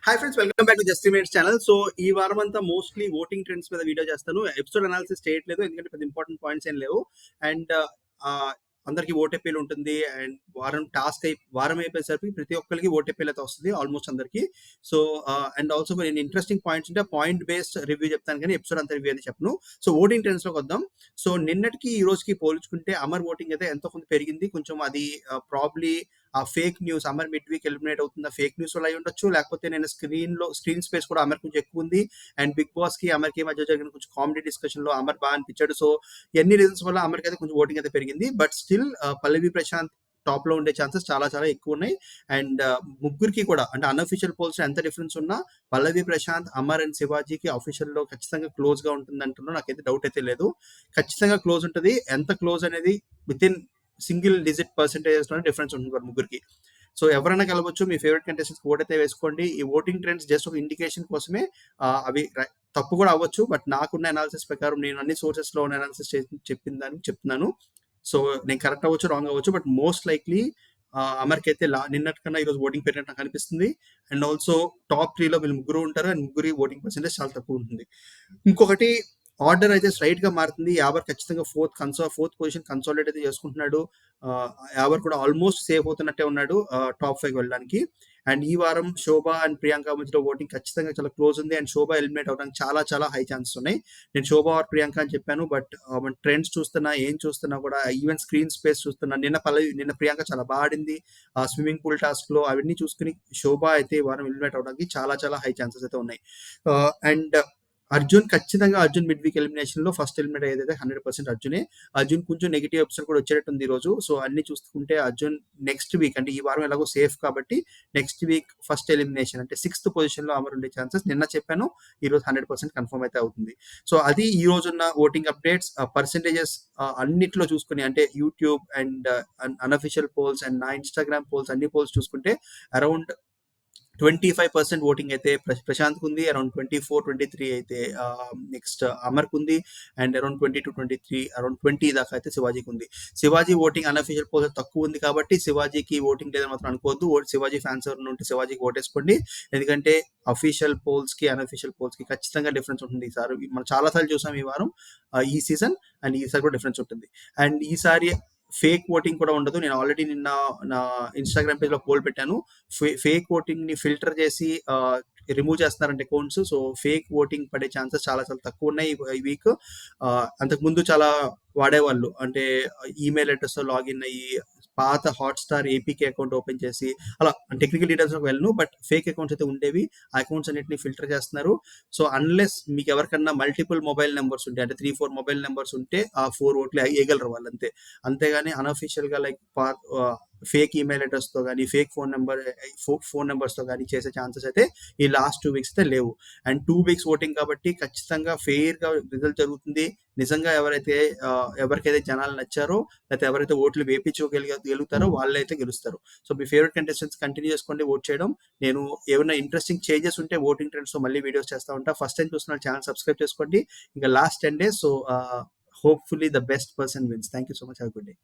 Hi friends, welcome back to just minutes channel. So ఈ వారం అంతా మోస్ట్లీ ఓటింగ్ ట్రెండ్స్ మీద వీడియో చేస్తాను. ఎపిసోడ్ అనాలిసిస్ చేయట్లేదు ఎందుకంటే పెద్ద ఇంపార్టెంట్ పాయింట్స్ ఏం లేవు. అండ్ అందరికి ఓటీపీలు ఉంటుంది. అండ్ వారం అయిపోయేసరికి ప్రతి ఒక్కరికి ఓటీపీలు అయితే వస్తుంది ఆల్మోస్ట్ అందరికి. సో అండ్ ఆల్సో కొన్ని ఇంట్రెస్టింగ్ పాయింట్స్ ఉంటే పాయింట్ బేస్డ్ రివ్యూ చెప్తాను, కానీ ఎపిసోడ్ అంతా రివ్యూ అయితే చెప్పను. సో ఓటింగ్ ట్రెండ్స్ లోకి వద్దాం. సో నిన్నటికి ఈ రోజుకి పోల్చుకుంటే అమర్ ఓటింగ్ అయితే ఎంతో కొంత పెరిగింది. కొంచెం అది ప్రాబ్లీ ఆ fake news Amar mid week eliminate అవుతుందా ఫేక్ న్యూస్ వల్ల అయి ఉండొచ్చు, లేకపోతే నేను స్క్రీన్ స్పేస్ కూడా అమర్ కొంచెం ఎక్కువ ఉంది. అండ్ బిగ్ బాస్ కి అమర్కి మధ్య జరిగిన కొంచెం కామెడీ డిస్కషన్ లో అమర్ బాగా అనిపించాడు. సో ఎన్ని రీజన్స్ వల్ల అమర్కి అయితే కొంచెం ఓటింగ్ అయితే పెరిగింది. But still Pallavi Prashant top లో ఉండే ఛాన్సెస్ చాలా చాలా ఎక్కువ ఉన్నాయి. అండ్ ముగ్గురికి కూడా అంటే అన్అఫీషియల్ పోల్స్ ఎంత డిఫరెన్స్ ఉన్నా పల్లవి ప్రశాంత్, అమర్ అండ్ శివాజీకి అఫీషియల్ లో ఖచ్చితంగా క్లోజ్ గా ఉంటుంది అంటున్నా, నాకైతే డౌట్ అయితే లేదు. ఖచ్చితంగా క్లోజ్ ఉంటుంది. ఎంత క్లోజ్ అనేది with in single digit percentages లోనే డిఫరెన్స్ ఉంటుంది వారి ముగ్గురికి. సో ఎవరైనా కలవచ్చు. మీ ఫేవరెట్ కంటెస్టెంట్స్ ఓట్ అయితే వేసుకోండి. ఈ ఓటింగ్ ట్రెండ్స్ జస్ట్ ఒక ఇండికేషన్ కోసమే. అవి తప్పు కూడా అవ్వచ్చు. బట్ నాకున్న అనాలిసిస్ ప్రకారం నేను అన్ని సోర్సెస్ లో ఉన్న అనాలిసిస్ చెప్పిన దానికి చెప్తున్నాను. సో నేను కరెక్ట్ అవ్వచ్చు, రాంగ్ అవ్వచ్చు. బట్ మోస్ట్ లైక్లీ అమర్కి అయితే నిన్నటి కన్నా ఈరోజు ఓటింగ్ పెరిగినట్టు నాకు అనిపిస్తుంది. అండ్ ఆల్సో టాప్ 3 లో వీళ్ళు ముగ్గురు ఉంటారు. అండ్ ముగ్గురి ఓటింగ్ పర్సెంటేజ్ చాలా తక్కువ ఉంటుంది. ఇంకొకటి, ఆర్డర్ అయితే స్ట్రైట్ గా మారుతుంది. యావర్ ఖచ్చితంగా ఫోర్త్ పొజిషన్ కన్సాలిడేట్ అయితే చేసుకుంటున్నాడు. యావర్ కూడా ఆల్మోస్ట్ సేఫ్ అవుతున్నట్టే ఉన్నాడు టాప్ 5 వెళ్ళడానికి. అండ్ ఈ వారం శోభ అండ్ ప్రియాంక మధ్యలో ఓటింగ్ ఖచ్చితంగా చాలా క్లోజ్ ఉంది. అండ్ శోభ ఎలిమినేట్ అవడానికి చాలా చాలా హై ఛాన్సెస్ ఉన్నాయి. నేను శోభ ఆర్ ప్రియాంక అని చెప్పాను, బట్ ట్రెండ్స్ చూస్తున్నా, ఏం చూస్తున్నా కూడా ఈవెన్ స్క్రీన్ స్పేస్ చూస్తున్నా. నిన్న ప్రియాంక చాలా బాగా ఆడింది స్విమ్మింగ్ పూల్ టాస్క్ లో. అవన్నీ చూసుకుని శోభ అయితే ఈ వారం ఎలిమినేట్ అవడానికి చాలా చాలా హై ఛాన్సెస్ అయితే ఉన్నాయి. And Arjun mid week elimination లో ఫస్ట్ ఎలిమినేట్ అయ్యేది 100% అర్జునే. అర్జున్ కొంచెం నెగిటివ్ ఎపిసోడ్ కూడా వచ్చేటట్టుంది ఈ రోజు. సో అన్ని చూసుకుంటే అర్జున్ నెక్స్ట్ వీక్ అంటే ఈ వారం ఎలాగో సేఫ్ కాబట్టి నెక్స్ట్ వీక్ ఫస్ట్ ఎలిమినేషన్ అంటే 6th పొజిషన్ లో అమర్ ఉండే ఛాన్సెస్ నిన్న చెప్పాను. ఈ రోజు 100% కన్ఫర్మ్ అయితే అవుతుంది. సో అది ఈ రోజున్న ఓటింగ్ అప్డేట్స్. పర్సెంటేజెస్ అన్నిట్లో చూసుకుని అంటే YouTube and unofficial polls and నా ఇన్స్టాగ్రామ్ పోల్స్ అన్ని పోల్స్ చూసుకుంటే అరౌండ్ 25% ఓటింగ్ అయితే ప్రశాంత్ ఉంది. అరౌండ్ 24-23 అయితే నెక్స్ట్ అమర్ ఉంది. అండ్ అరౌండ్ 22-23 అరౌండ్ 20 దాకా అయితే శివాజీకి ఉంది. శివాజీ ఓటింగ్ అన్అఫీషియల్ పోల్ తక్కువ ఉంది కాబట్టి శివాజీకి ఓటింగ్ లేదని మాత్రం అనుకోవద్దు. శివాజీ ఫ్యాన్స్ ఎవరైనా ఉంటే శివాజీకి ఓటేసుకోండి. ఎందుకంటే అఫీషియల్ పోల్స్ కి అన్అఫీషియల్ పోల్స్ కి ఖచ్చితంగా డిఫరెన్స్ ఉంటుంది. ఈసారి మనం చాలా సార్లు చూసాం ఈ వారం, ఈ సీజన్. అండ్ ఈసారి కూడా డిఫరెన్స్ ఉంటుంది. అండ్ ఈసారి ఫేక్ ఓటింగ్ కూడా ఉండదు. నేను ఆల్రెడీ నిన్న నా ఇన్స్టాగ్రామ్ పేజ్ లో పోల్ పెట్టాను. ఫేక్ ఓటింగ్ ని ఫిల్టర్ చేసి రిమూవ్ చేస్తున్నారంటే అకౌంట్స్. సో ఫేక్ ఓటింగ్ పడే ఛాన్సెస్ చాలా చాలా తక్కువ ఉన్నాయి ఈ వీక్. అంతకు ముందు చాలా వాడేవాళ్ళు, అంటే ఈమెయిల్ అడ్రస్ తో లాగిన్ అయ్యి పాత హాట్‌స్టార్ ఏపీకే అకౌంట్ ఓపెన్ చేసి అలా టెక్నికల్ డీటెయిల్స్ లోకి వెళ్ళను. బట్ ఫేక్ అకౌంట్స్ అయితే ఉండేవి. ఆ అకౌంట్స్ అన్నిటిని ఫిల్టర్ చేస్తున్నారు. సో అన్లెస్ మీకు ఎవరికన్నా మల్టిపుల్ మొబైల్ నెంబర్స్ ఉంటే అంటే 3-4 మొబైల్ నెంబర్స్ ఉంటే ఆ 4 ఓట్లు వేయగలరు వాళ్ళు అంతే. అంతేగాని అన్అఫీషియల్ గా లైక్ ఫేక్ ఈమెయిల్ అడ్రస్ తో కానీ ఫేక్ ఫోన్ నెంబర్స్ తో కానీ చేసే ఛాన్సెస్ అయితే ఈ లాస్ట్ 2 వీక్స్ అయితే లేవు. అండ్ 2 వీక్స్ ఓటింగ్ కాబట్టి ఖచ్చితంగా ఫెయిర్ గా రిజల్ట్ జరుగుతుంది. నిజంగా ఎవరికైతే జనాలు నచ్చారో, లేకపోతే ఎవరైతే ఓట్లు వేయించుకోగలుగుతారో వాళ్ళైతే గెలుస్తారు. సో మీ ఫేవరెట్ కంటెస్టెంట్స్ కంటిన్యూ చేసుకోండి ఓట్ చేయడం. నేను ఏమైనా ఇంట్రెస్టింగ్ చేంజెస్ ఉంటే ఓటింగ్ ట్రెండ్స్ తో మళ్ళీ వీడియోస్ చేస్తా ఉంటా. ఫస్ట్ టైం చూస్తున్న ఛానల్ సబ్స్క్రైబ్ చేసుకోండి. ఇంకా last 10 days. So hopefully the best person wins. Thank you so much. Have a good day.